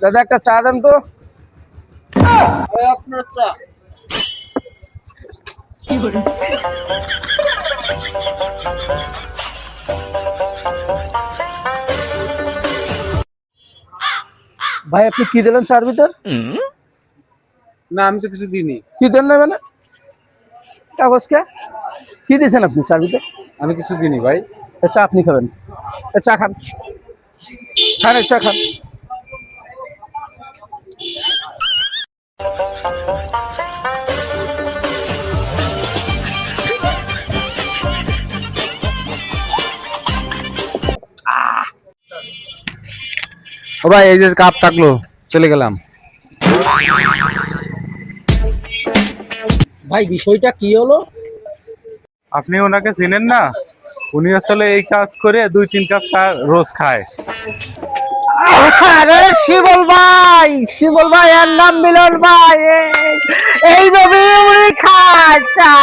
দাদা একটা চা দেন তো। আপনার চা। ভাই আপনি কি দিলেন চার ভিতর? না আমি তো কিছু দিইনি। কি দেন না মানে কাগজ কে কি দিয়েছেন আপনি চার ভিতর? আমি কিছু দিইনি ভাই। চা আপনি খাবেন? চা খান, খান চা খান। ও ভাই এই যে কাপ থাকলো, চলে গেলাম। ভাই বিষয়টা কি হলো? আপনি ওনাকে চেনেন না? উনি আসলে এই কাজ করে 2-3 কাপ চা রোজ খায়। আরে শিবল ভাই এর নাম মিলন ভাই, এইভাবে উনি খায় চা।